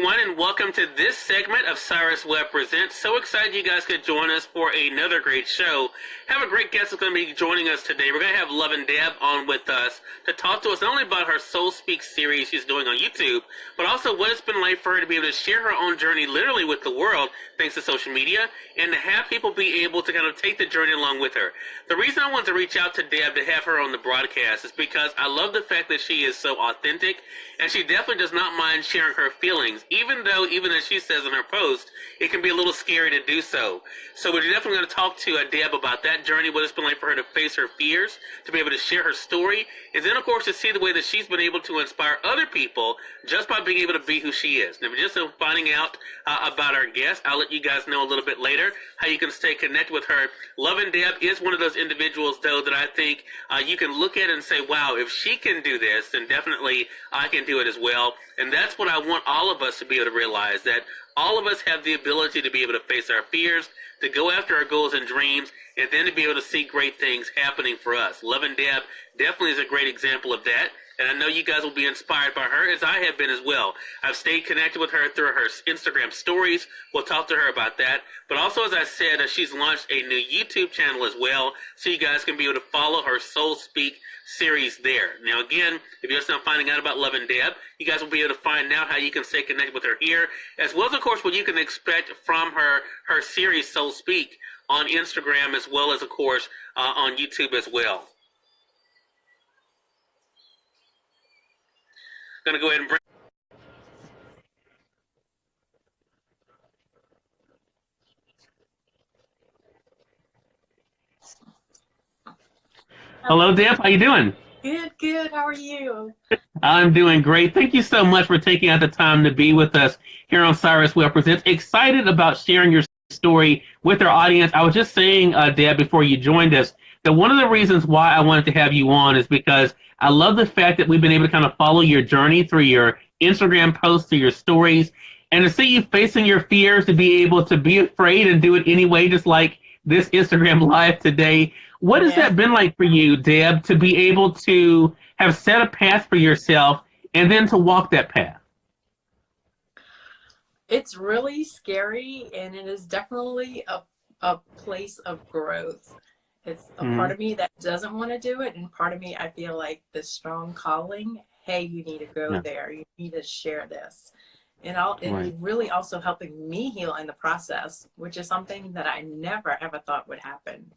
everyone, and welcome to this segment of Cyrus Webb Presents. So excited you guys could join us for another great show. Have a great guest that's going to be joining us today. We're going to have Love and Deb on with us to talk to us not only about her Soul Speak series she's doing on YouTube, but also what it's been like for her to be able to share her own journey literally with the world, thanks to social media, and to have people be able to kind of take the journey along with her. The reason I wanted to reach out to Deb to have her on the broadcast is because I love the fact that she is so authentic, and she definitely does not mind sharing her feelings, even though, even as she says in her post, it can be a little scary to do so. So we're definitely going to talk to Deb about that journey, what it's been like for her to face her fears, to be able to share her story, and then, of course, to see the way that she's been able to inspire other people just by being able to be who she is. Now, just finding out about our guest, I'll let you guys know a little bit later how you can stay connected with her. Love and Deb is one of those individuals, though, that I think you can look at and say, wow, if she can do this, then definitely I can do it as well. And that's what I want all of us to be able to realize, that all of us have the ability to be able to face our fears, to go after our goals and dreams, and then to be able to see great things happening for us. Love and Deb definitely is a great example of that. And I know you guys will be inspired by her, as I have been as well. I've stayed connected with her through her Instagram stories. We'll talk to her about that. But also, as I said, she's launched a new YouTube channel as well, so you guys can be able to follow her Soul Speak series there. Now, again, if you're just now finding out about Love and Deb, you guys will be able to find out how you can stay connected with her here, as well as, of course, what you can expect from her series Soul Speak on Instagram, as well as, of course, on YouTube as well. Going to go ahead and bring... Hello, Deb. How you doing? Good. How are you? I'm doing great. Thank you so much for taking out the time to be with us here on Cyrus Webb Presents. Excited about sharing your story with our audience. I was just saying, Deb, before you joined us, that one of the reasons why I wanted to have you on is because I love the fact that we've been able to kind of follow your journey through your Instagram posts, through your stories, and to see you facing your fears, to be able to be afraid and do it anyway, just like this Instagram Live today. What has that been like for you, Deb, to be able to have set a path for yourself and then to walk that path? It's really scary, and it is definitely a place of growth. It's a part of me that doesn't want to do it, and part of me, I feel like the strong calling, hey, you need to go there. You need to share this. And it's really also helping me heal in the process, which is something that I never, ever thought would happen.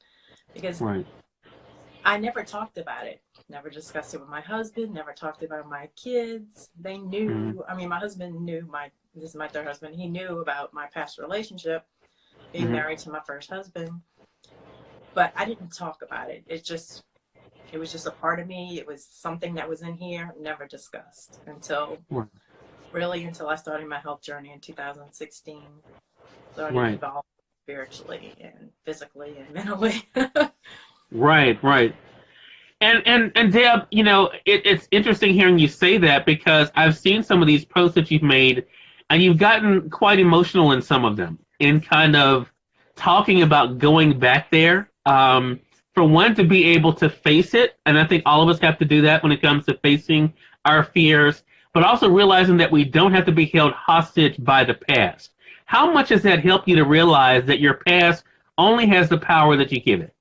Because I never talked about it, never discussed it with my husband, never talked about it with my kids. They knew, I mean, my husband knew, this is my third husband, he knew about my past relationship, being married to my first husband. But I didn't talk about it. It was just a part of me. It was something that was in here, never discussed until I started my health journey in 2016. Started evolving spiritually and physically and mentally. Right. And Deb, you know, it's interesting hearing you say that, because I've seen some of these posts that you've made, and you've gotten quite emotional in some of them, in kind of talking about going back there. For one, to be able to face it, and I think all of us have to do that when it comes to facing our fears, but also realizing that we don't have to be held hostage by the past. How much has that helped you to realize that your past only has the power that you give it?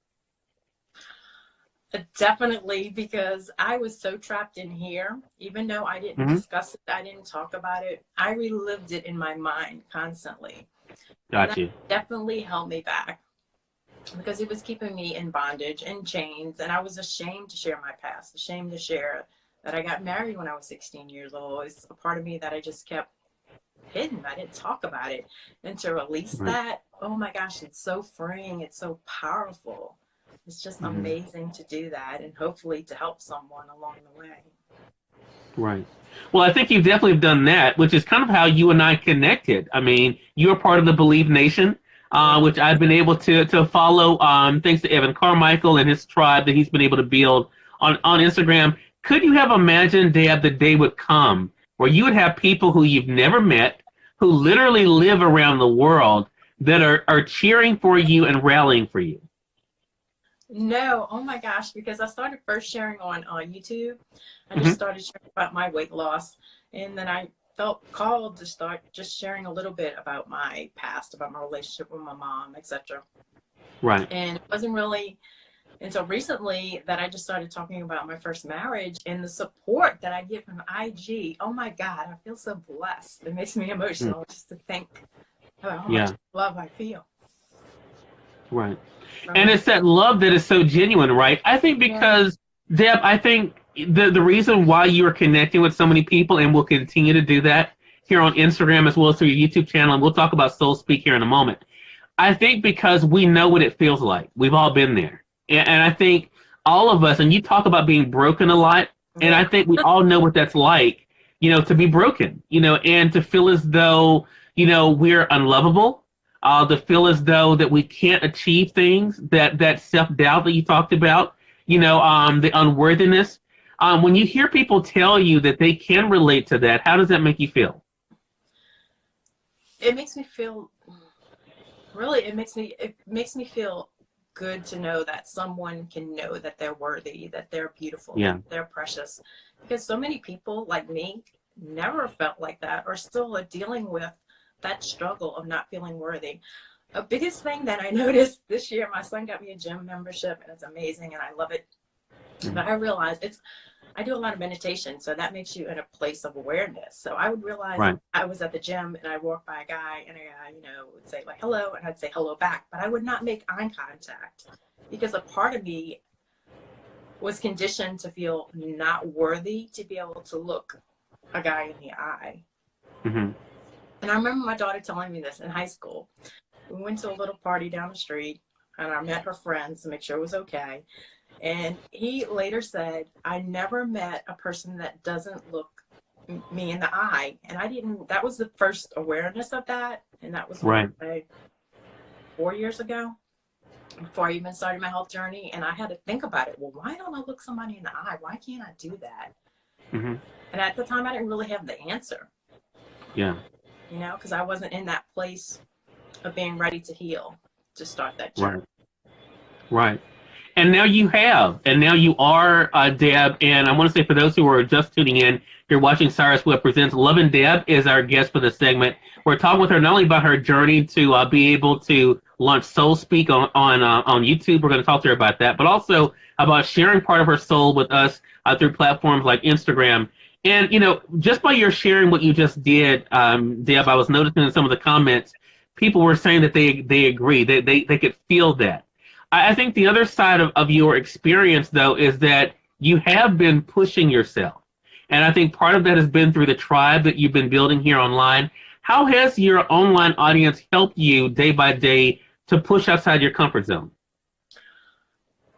Definitely, because I was so trapped in here. Even though I didn't discuss it, I didn't talk about it, I relived it in my mind constantly. Got you. Definitely held me back, because it was keeping me in bondage and chains, and I was ashamed to share my past, ashamed to share that I got married when I was 16 years old. It's a part of me that I just kept hidden. I didn't talk about it. And to release that, oh my gosh, it's so freeing. It's so powerful. It's just amazing to do that, and hopefully to help someone along the way. Right. Well, I think you've definitely done that, which is kind of how you and I connected. I mean, you are part of the Believe Nation, which I've been able to follow, thanks to Evan Carmichael and his tribe that he's been able to build on Instagram. Could you have imagined, Deb, the day would come where you would have people who you've never met, who literally live around the world, that are cheering for you and rallying for you? No, oh my gosh, because I started first sharing on YouTube. I just started sharing about my weight loss, and then I felt called to start just sharing a little bit about my past, about my relationship with my mom, etc. Right. And it wasn't really until recently that I just started talking about my first marriage and the support that I get from IG. Oh my God, I feel so blessed. It makes me emotional just to think about how much love I feel. Right. And it's that love that is so genuine, right? I think because, Deb, I think the reason why you are connecting with so many people and will continue to do that here on Instagram as well as through your YouTube channel, and we'll talk about Soul Speak here in a moment. I think because we know what it feels like. We've all been there. And I think all of us, and you talk about being broken a lot, and I think we all know what that's like, to be broken, and to feel as though, we're unlovable, to feel as though that we can't achieve things, that self-doubt that you talked about, the unworthiness. When you hear people tell you that they can relate to that, how does that make you feel? It makes me feel, really, it makes me feel good to know that someone can know that they're worthy, that they're beautiful, that they're precious. Because so many people like me never felt like that, or still are dealing with that struggle of not feeling worthy. The biggest thing that I noticed this year, my son got me a gym membership, and it's amazing, and I love it. But I realized I do a lot of meditation, so that makes you in a place of awareness. So I would realize I was at the gym and I walked by a guy, and a guy, would say like hello, and I'd say hello back, but I would not make eye contact because a part of me was conditioned to feel not worthy to be able to look a guy in the eye. And I remember my daughter telling me this in high school. We went to a little party down the street, and I met her friends to make sure it was okay. And he later said, I never met a person that doesn't look me in the eye. And that was the first awareness of that. And that was 4 years ago, before I even started my health journey. And I had to think about it. Well, why don't I look somebody in the eye? Why can't I do that? And at the time, I didn't really have the answer. Because I wasn't in that place of being ready to heal to start that journey. Right. And now you have, and now you are, Deb. And I want to say for those who are just tuning in, you're watching Cyrus Webb Presents. Lovin' Deb is our guest for this segment. We're talking with her not only about her journey to be able to launch Soul Speak on YouTube. We're going to talk to her about that, but also about sharing part of her soul with us through platforms like Instagram. And, just by your sharing what you just did, Deb, I was noticing in some of the comments, people were saying that they agree, they could feel that. I think the other side of your experience, though, is that you have been pushing yourself. And I think part of that has been through the tribe that you've been building here online. How has your online audience helped you day by day to push outside your comfort zone?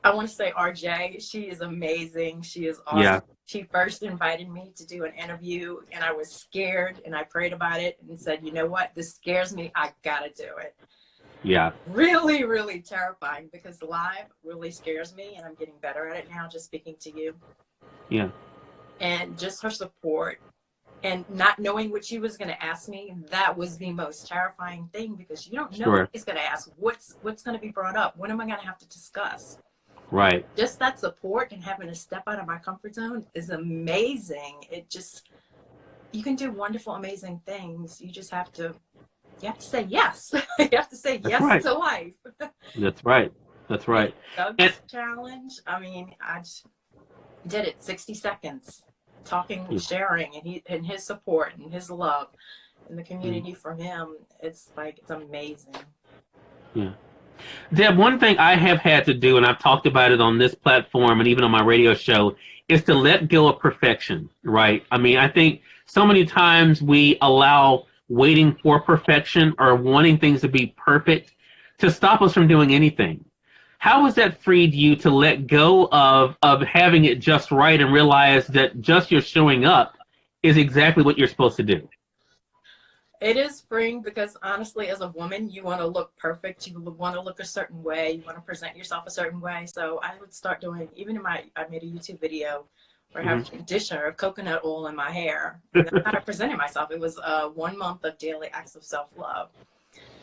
I want to say RJ, she is amazing. She is awesome. She first invited me to do an interview, and I was scared, and I prayed about it and said, you know what, this scares me. I got to do it. Really, really terrifying, because live really scares me, and I'm getting better at it now, just speaking to you. And just her support and not knowing what she was going to ask me, that was the most terrifying thing, because you don't know what she's going to ask. What's going to be brought up? What am I going to have to discuss? Just that support and having to step out of my comfort zone is amazing. You can do wonderful, amazing things. You just have to say yes. You have to say yes to life. That's right. Doug's challenge, I mean, I just did it 60 seconds, talking, sharing, and his support and his love and the community from him. It's amazing. Deb, one thing I have had to do, and I've talked about it on this platform and even on my radio show, is to let go of perfection, right? I mean, I think so many times we allow waiting for perfection or wanting things to be perfect to stop us from doing anything. How has that freed you to let go of having it just right and realize that just your showing up is exactly what you're supposed to do? It is freeing, because honestly, as a woman, you want to look perfect. You want to look a certain way. You want to present yourself a certain way. So I would start doing, I made a YouTube video where I have conditioner, coconut oil in my hair. That's how I presented myself. It was 1 month of daily acts of self-love.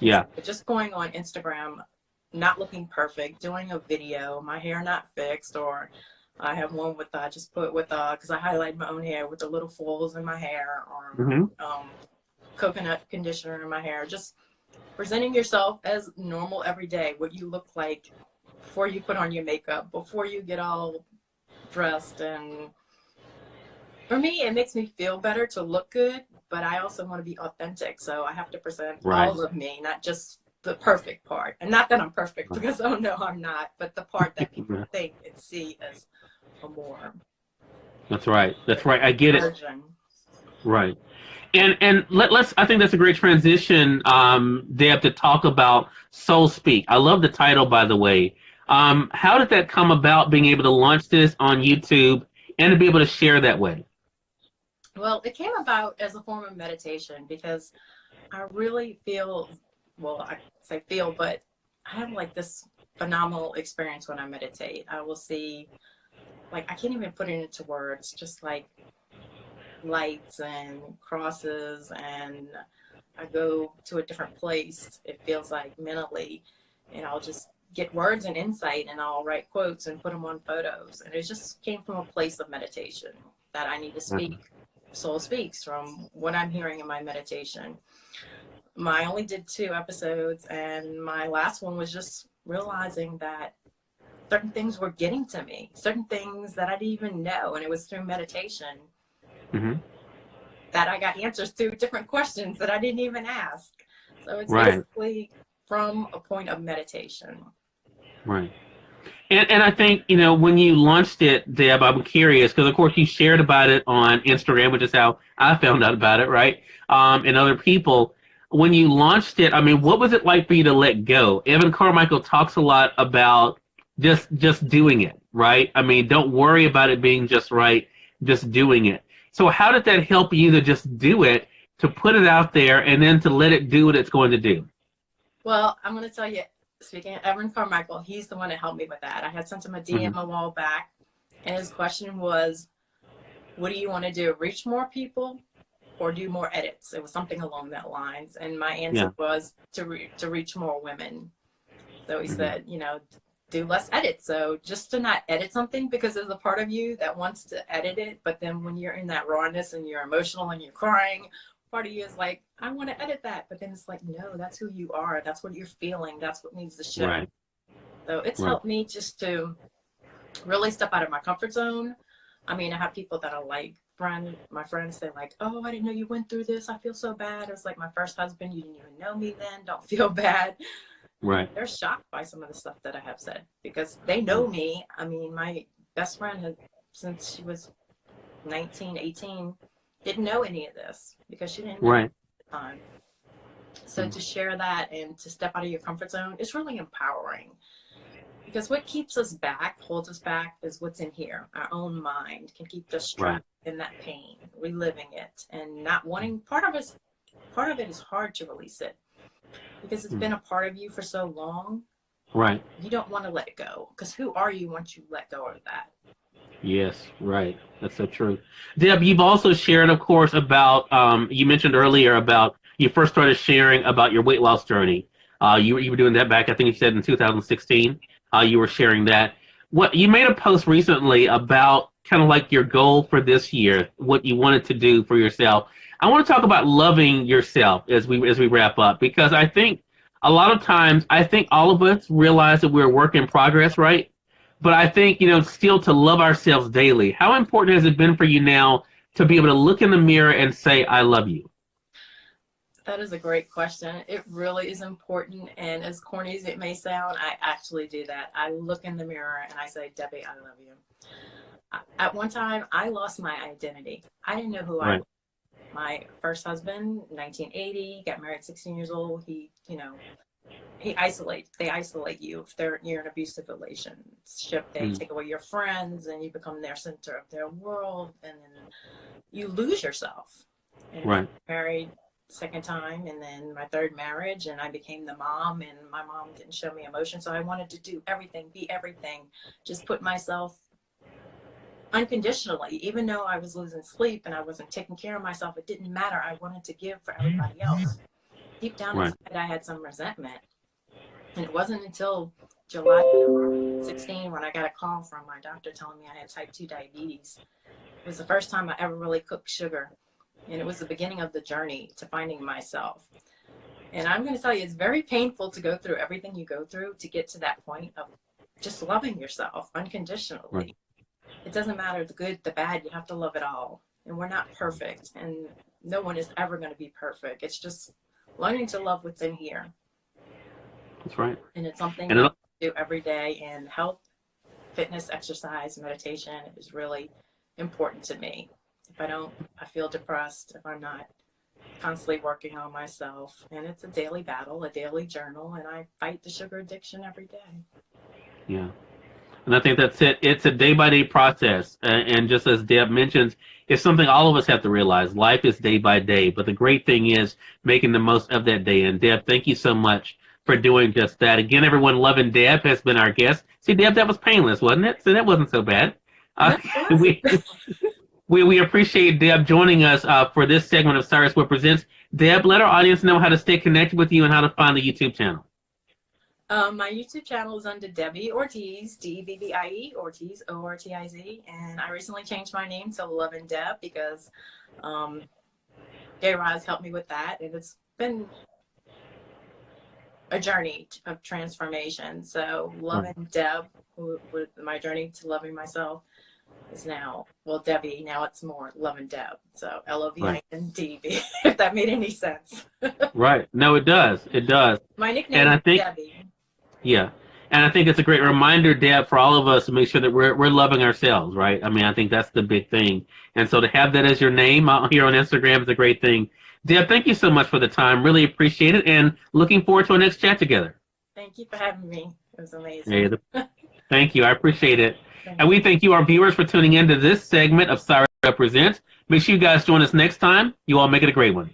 So just going on Instagram, not looking perfect, doing a video, my hair not fixed, or I have one with I just put with because I highlight my own hair with the little folds in my hair, or Mm-hmm. coconut conditioner in my hair. Just presenting yourself as normal every day, what you look like before you put on your makeup, before you get all dressed. And for me, it makes me feel better to look good, but I also want to be authentic. So I have to present Right. all of me, not just the perfect part. And not that I'm perfect, because oh no, I'm not, but the part that people think and see as a more That's right. That's right. I get it. version. Right. And let's I think that's a great transition, Deb, to talk about Soul Speak. I love the title, by the way. How did that come about, being able to launch this on YouTube and to be able to share that way? Well, it came about as a form of meditation, because I really feel, well, I say feel, but I have like this phenomenal experience when I meditate. I will see, like, I can't even put it into words, just like lights and crosses, and I go to a different place, it feels like, mentally, and I'll just get words and insight, and I'll write quotes and put them on photos. And it just came from a place of meditation that I need to speak. Soul Speaks from what I'm hearing in my meditation. I only did 2 episodes, and my last one was just realizing that certain things were getting to me, certain things that I didn't even know. And it was through meditation that I got answers to different questions that I didn't even ask. So it's basically from a point of meditation. Right. And I think, when you launched it, Deb, I'm curious, because, of course, you shared about it on Instagram, which is how I found out about it, right? And other people. When you launched it, I mean, what was it like for you to let go? Evan Carmichael talks a lot about just doing it, right? I mean, don't worry about it being just right, just doing it. So how did that help you to just do it, to put it out there, and then to let it do what it's going to do? Well, I'm going to tell you, speaking of Evan Carmichael, he's the one that helped me with that. I had sent him a DM a while back, and his question was, what do you want to do? Reach more people or do more edits? It was something along that lines. And my answer was to reach more women. So he said, do less edits. So just to not edit something, because there's a part of you that wants to edit it, but then when you're in that rawness and you're emotional and you're crying, part of you is like, I want to edit that. But then it's like, no, that's who you are. That's what you're feeling. That's what needs to show. Right. So it's helped me just to really step out of my comfort zone. I mean, I have people that are like, my friends say like, oh, I didn't know you went through this. I feel so bad. It's like, my first husband, you didn't even know me then. Don't feel bad. Right. They're shocked by some of the stuff that I have said, because they know me. I mean, my best friend has, since she was 19, 18, didn't know any of this, because she didn't know at the time. So to share that and to step out of your comfort zone is really empowering, because what keeps us back, holds us back, is what's in here. Our own mind can keep us trapped in that pain, reliving it, and not wanting. Part of it is hard to release it, because it's been a part of you for so long. Right. You don't want to let it go, because who are you once you let go of that? Yes, right. That's so true. Deb, you've also shared, of course, about, you mentioned earlier about you first started sharing about your weight loss journey. You were doing that back, I think you said in 2016. You were sharing that. You made a post recently about kind of like your goal for this year, what you wanted to do for yourself. I want to talk about loving yourself as we wrap up, because I think a lot of times, I think all of us realize that we're a work in progress, right? But I think, still to love ourselves daily. How important has it been for you now to be able to look in the mirror and say, I love you? That is a great question. It really is important. And as corny as it may sound, I actually do that. I look in the mirror and I say, Debbie, I love you. At one time, I lost my identity. I didn't know who I was. My first husband, 1980, got married 16 years old. They isolate you if you're in an abusive relationship. They take away your friends and you become their center of their world, and then you lose yourself. And married second time, and then my third marriage, and I became the mom, and my mom didn't show me emotion, so I wanted to do everything, be everything, just put myself unconditionally. Even though I was losing sleep and I wasn't taking care of myself, it didn't matter. I wanted to give for everybody else. Deep down inside, I had some resentment. And it wasn't until July 16 when I got a call from my doctor telling me I had type 2 diabetes. It was the first time I ever really cooked sugar. And it was the beginning of the journey to finding myself. And I'm going to tell you, it's very painful to go through everything you go through to get to that point of just loving yourself unconditionally. Right. It doesn't matter the good, the bad, you have to love it all. And we're not perfect. And no one is ever going to be perfect. It's just learning to love what's in here. That's right. And it's something that I do every day. And health, fitness, exercise, meditation is really important to me. If I don't, I feel depressed if I'm not constantly working on myself. And it's a daily battle, a daily journal, and I fight the sugar addiction every day. Yeah. And I think that's it. It's a day-by-day process. And just as Deb mentions, it's something all of us have to realize. Life is day by day. But the great thing is making the most of that day. And Deb, thank you so much for doing just that. Again, everyone, Loving Deb has been our guest. See, Deb, that was painless, wasn't it? So that wasn't so bad. We appreciate Deb joining us for this segment of Cyrus Webb Presents. Deb, let our audience know how to stay connected with you and how to find the YouTube channel. My YouTube channel is under Debbie Ortiz, Debbii, Ortiz, Ortiz, and I recently changed my name to Loving Deb because J-Roz helped me with that, and it's been a journey of transformation. So Loving Deb, with my journey to loving myself, is now, well, Debbie, now it's more Loving Deb. So Lovindb, if that made any sense. Right. No, it does. It does. My nickname is Debbie. Yeah. And I think it's a great reminder, Deb, for all of us to make sure that we're loving ourselves, right? I mean, I think that's the big thing. And so to have that as your name here on Instagram is a great thing. Deb, thank you so much for the time. Really appreciate it. And looking forward to our next chat together. Thank you for having me. It was amazing. Thank you. I appreciate it. And we thank you, our viewers, for tuning in to this segment of Cyrus Webb Presents. Make sure you guys join us next time. You all make it a great one.